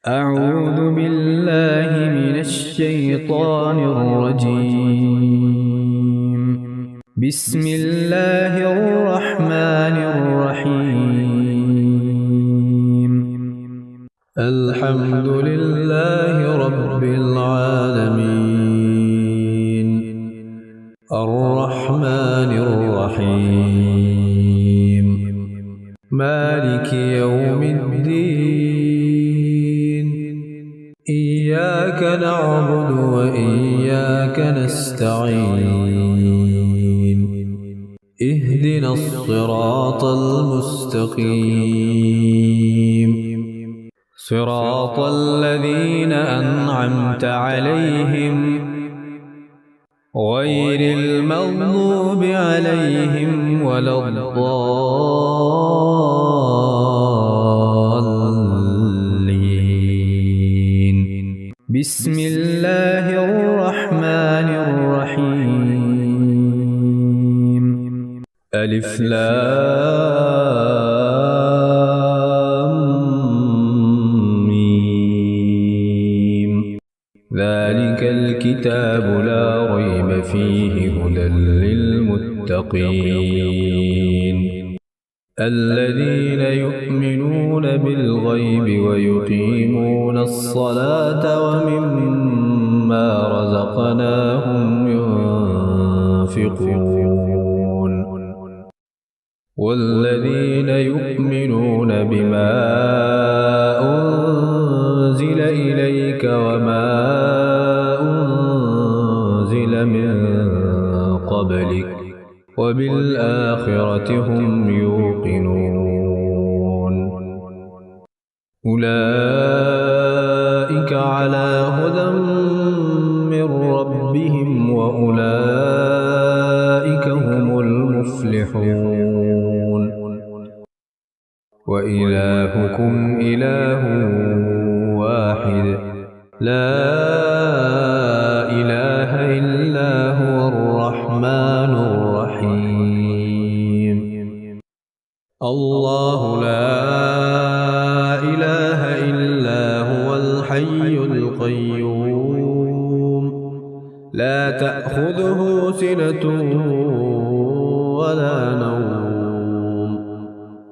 أعوذ بالله من الشيطان الرجيم. بسم الله الرحمن الرحيم. الحمد لله رب العالمين، الرحمن الرحيم، مالك يوم الدين. إياك نعبد وإياك نستعين. اهدنا الصراط المستقيم، صراط الذين أنعمت عليهم غير المغضوب عليهم ولا الضالين. بسم الله الرحمن الرحيم. ألف لام ميم. ذلك الكتاب لا ريب فيه هدى للمتقين، الذين يؤمنون بالغيب ويقيمون الصلاة ومما رزقناهم ينفقون، والذين يؤمنون بما أنزل إليك وما أنزل من قبلك وبالآخرة هم يوقنون. أولئك على هدى من ربهم وأولئك هم المفلحون. وإلهكم إله واحد، لا إله إلا هو الرحمن الرحيم. الله لا إله إلا هو الحي القيوم، لا تأخذه سنة ولا نوم،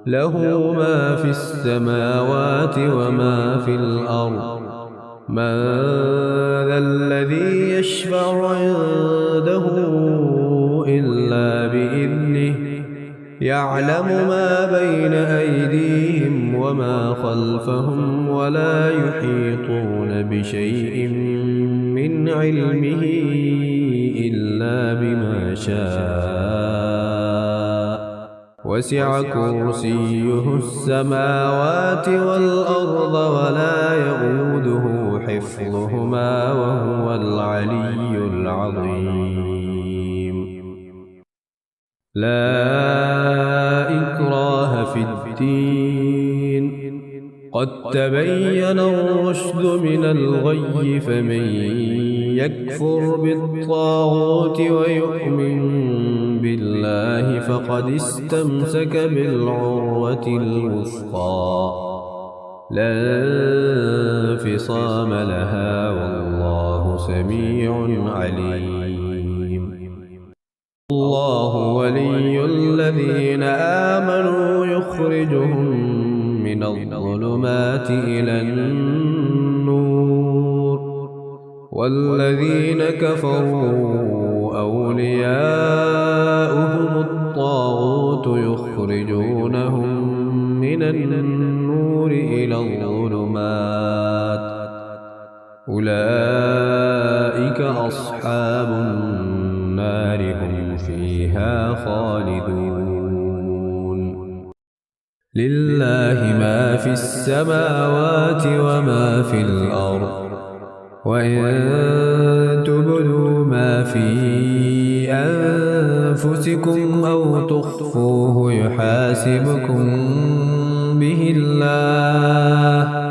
له ما في السماوات وما في الأرض. من ذا الذي يشفع عنده إلا بإذنه، يعلم ما بين أيديهم وما خلفهم ولا يحيطون بشيء من علمه إلا بما شاء. وسع كرسيه السماوات والأرض ولا يئوده حفظهما وهو العلي العظيم. لا إكراه في الدين، قد تبين الرشد من الغي، فمن يكفر بالطاغوت ويؤمن بالله فقد استمسك بالعروة الوثقى، لا انفصام لها، والله سميع عليم. الله ولي الذين آمنوا يخرجهم من الظلمات إلى النور، والذين كفروا أولياؤهم الطاغوت يخرجونهم من النور إلى الظلمات، أولئك أصحاب النار هم فيها خالدون. لله ما في السماوات وما في الأرض، وإن تبدوا ما في أنفسكم أو تخفوه يحاسبكم به الله،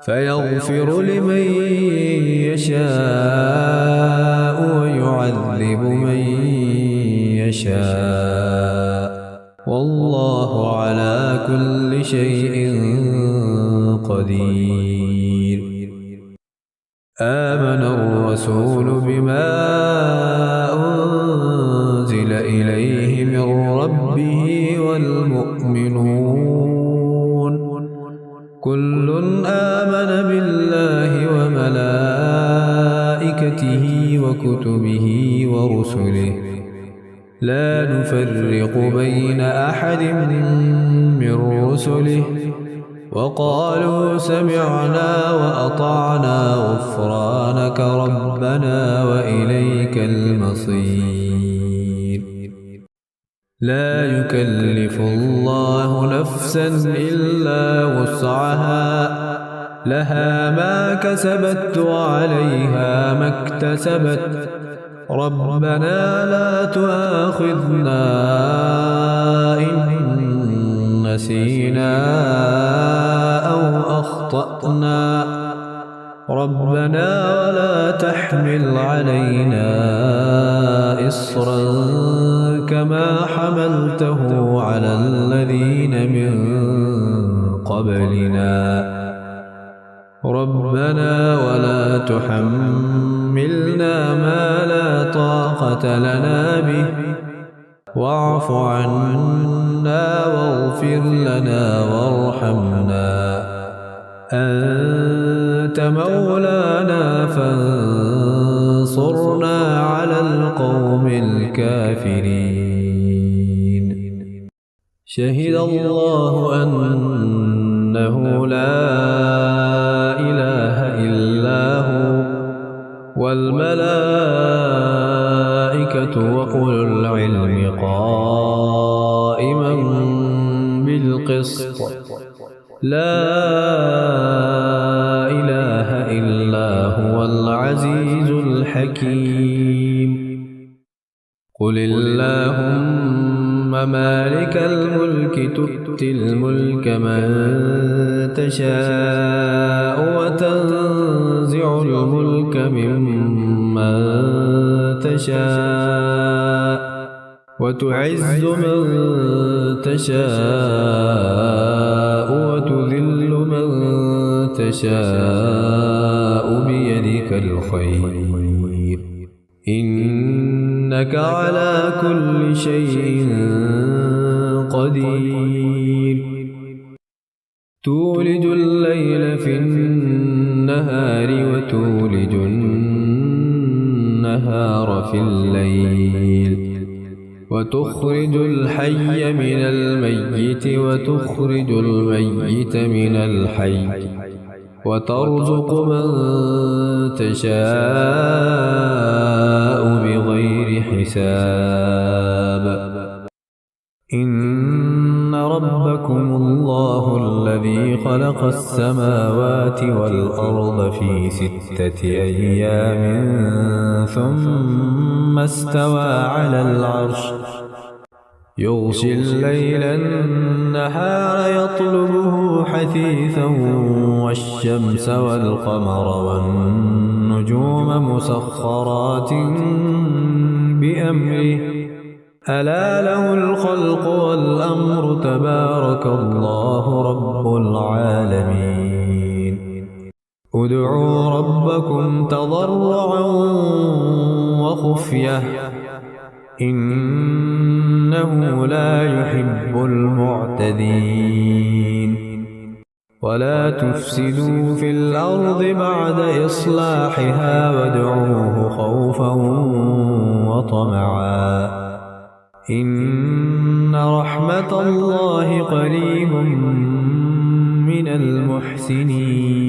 فيغفر لمن يشاء ويعذب من يشاء، والله على كل شيء قدير. آمن الرسول بما أنزل إليه من ربه والمؤمنون كل آمن بالله وملائكته وكتبه ورسله لا نفرق بين أحد من رسله وقالوا سمعنا وأطعنا غفرانك ربنا وإليك المصير لا يكلف الله نفسا إلا وسعها لها ما كسبت وعليها ما اكتسبت ربنا لا تؤاخذنا إن نسينا أو أخطأنا ربنا ولا تحمل علينا إصرا كما حملته على الذين من قبلنا ربنا ولا تحملنا ما لا طاقة لنا به واعف عنا واغفر لنا وارحمنا أنت مولانا فانصرنا على القوم الكافرين شهد الله أنه لا إله إلا هو والملائكة وأولو العلم قائما بالقسط لا إله إلا هو العزيز الحكيم قل اللهم مالك الملك تؤتي الملك من تشاء وتنزع الملك ممن تشاء وتعز من تشاء وتذل من تشاء بيدك الخير إنك على كل شيء قدير تولج الليل في النهار وتولج النهار في الليل وتخرج الحي من الميت وتخرج الميت من الحي وترزق من تشاء بغير حساب إن ربكم الله الذي خلق السماوات والأرض في 6 أيام ثم استوى على العرش يغشي الليل النهار يطلبه حثيثا والشمس والقمر والنجوم مسخرات بأمره ألا له الخلق والأمر تبارك الله رب العالمين ادعوا ربكم تضرعا وخفية إنه لا يحب المعتدين ولا تفسدوا في الأرض بعد إصلاحها وادعوه خوفا وطمعا إن رحمة الله قريب من المحسنين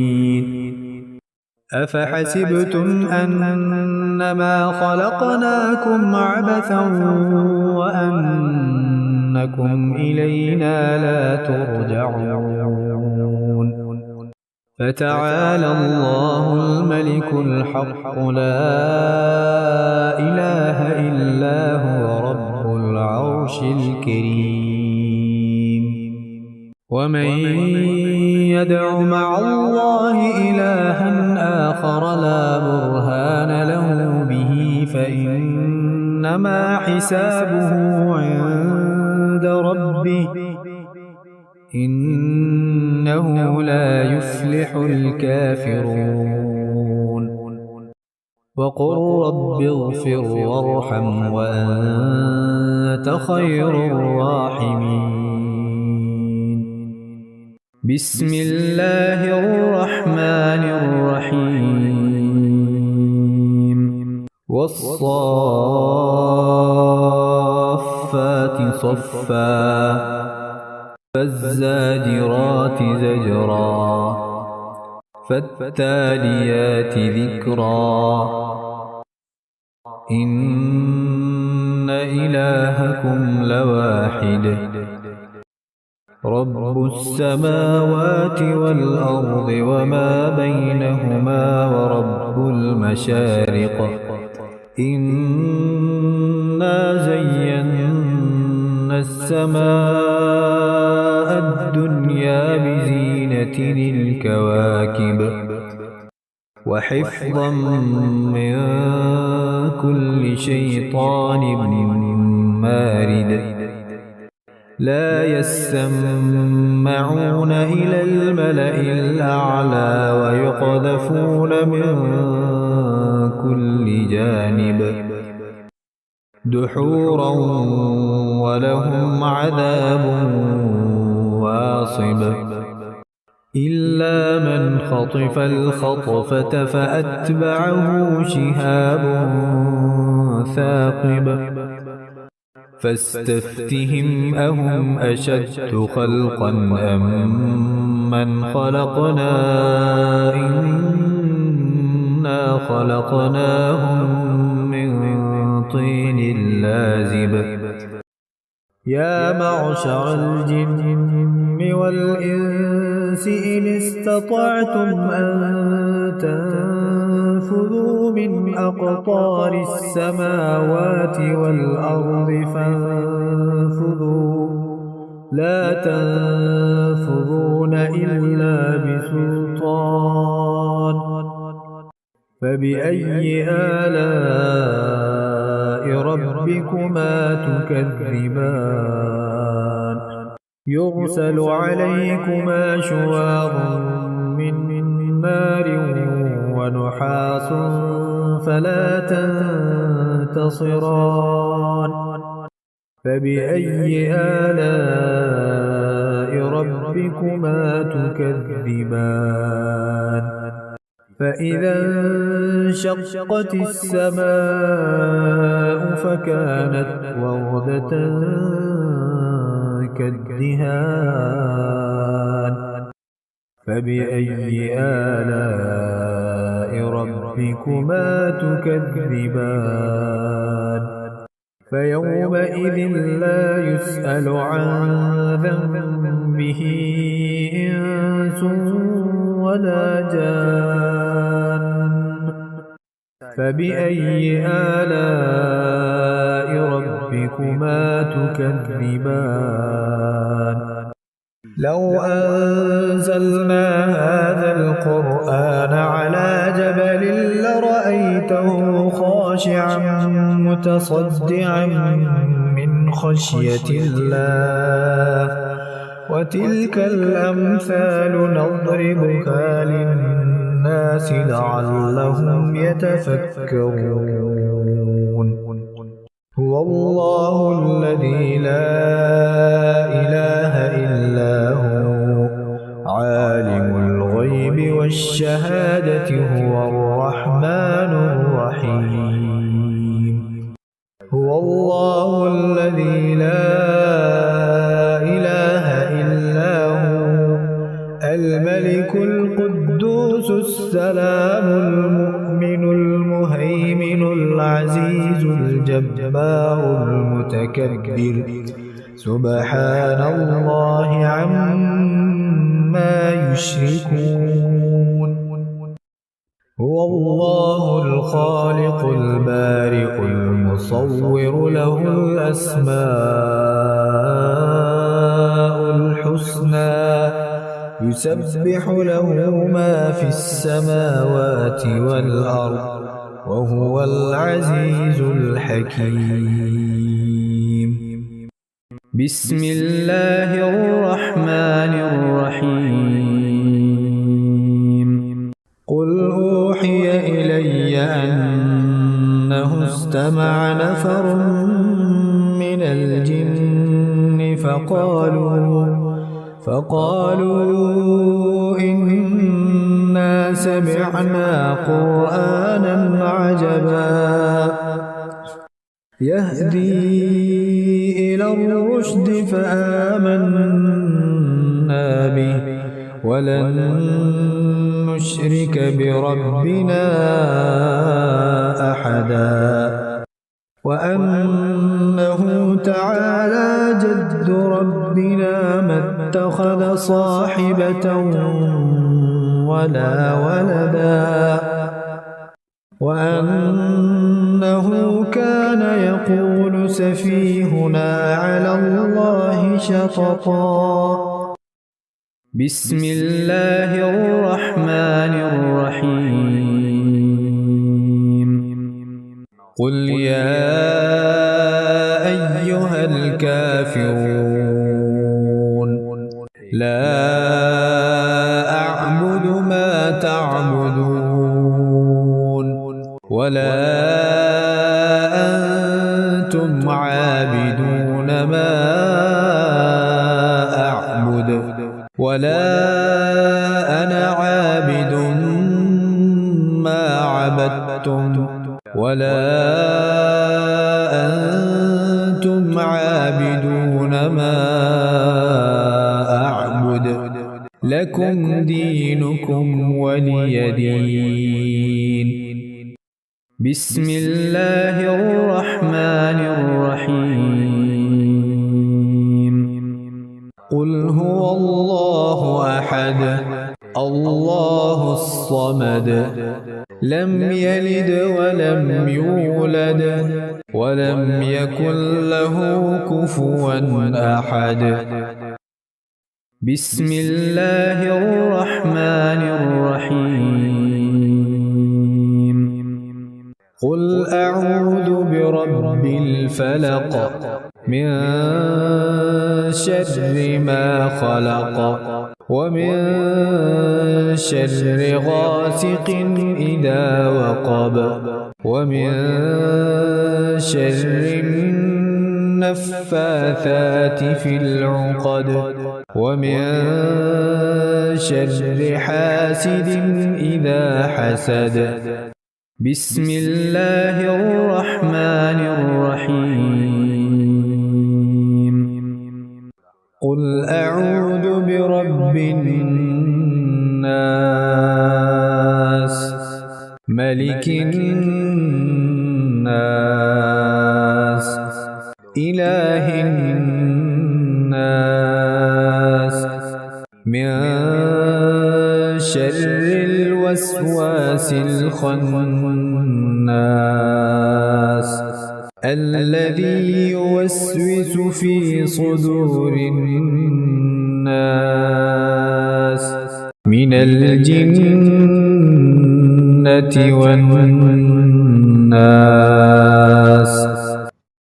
أفحسبتم أنما خلقناكم عبثا وأنكم إلينا لا ترجعون فتعالى الله الملك الحق لا إله إلا هو رب العرش الكريم ومن يدع مع الله إلها آخر لا برهان له به فإنما حسابه عند ربه إنه لا يفلح الكافرون وقل رب اغفر وارحم وأنت خير الراحمين. بسم الله الرحمن الرحيم. والصافات صفا فالزاجرات زجرا فالتاليات ذكرا إن إلهكم لواحد رب السماوات والأرض وما بينهما ورب المشارق إنا زينا السماء الدنيا بزينة الكواكب وحفظا من كل شيطان مارد لا يسمعون إلى الملأ الأعلى ويقذفون من كل جانب دحورا ولهم عذاب واصب إلا من خطف الخطفة فأتبعه شهاب ثاقب فاستفتهم أهم أشد خلقا أم من خلقنا إنا خلقناهم من طين لازب يا معشر الجن والإنس إن استطعتم أن تنفذوا من أقطار السماوات والأرض فانفذوا لا تنفذون إلا بسلطان فبأي آلاء ربكما تكذبان يرسل عليكما شواظ من نار ونحاس فلا تنتصران فبأي آلاء ربكما تكذبان فإذا انشقت السماء فكانت وردة كالدهان فبأي آلاء ربكما تكذبان فيومئذ لا يسأل عن ذنبه إنس ولا جان فبأي آلاء ربكما تكذبان لو أنزلنا هذا القرآن على جبل لرأيته خاشعا متصدعا من خشية الله وتلك الأمثال نضربها للناس لعلهم يتفكرون هو الله الذي لا إله إلا هو عالم الغيب والشهادة هو الرحمن الرحيم هو الله الذي لا إله إلا هو الملك القدوس السلام المؤمن المهيمن العزيز الجبار المتكبر سبحان الله عما يشركون هو الله الخالق البارئ المصور له الأسماء الحسنى يسبح له ما في السماوات والأرض وهو العزيز الحكيم بسم الله الرحمن الرحيم قل أوحي إلي أن استمع نفر من الجن فقالوا إنا سمعنا قرآنا عجبا يهدي إلى الرشد فآمنا به ولن نشرك بربنا أحدا وأنه تعالى جد ربنا ما اتخذ صاحبة ولا ولدا وأنه كان يقول سفيهنا على الله شططا بسم الله الرحمن الرحيم قل يا أيها الكافرون لا أعبد ما تعبدون ولا أنتم عابدون ما أعبد ولا أنا عابد ما عبدتم ولا أنتم عابدون ما أعبد لكم دينكم ولي دين بسم الله الرحمن الرحيم قل هو الله أحد الله الصمد لم يلد ولم يولد ولم يكن له كفوا أحد بسم الله الرحمن الرحيم قل أعوذ برب الفلق من شر ما خلق ومن شر غاسق إذا وقب ومن شر النفاثات في العقد ومن شر حاسد إذا حسد بسم الله الرحمن الرحيم قل أعوذ برب الناس ملك الناس إله الناس من شر الوسواس الخناس الذي يوسوس في صدور الناس من الجنة والناس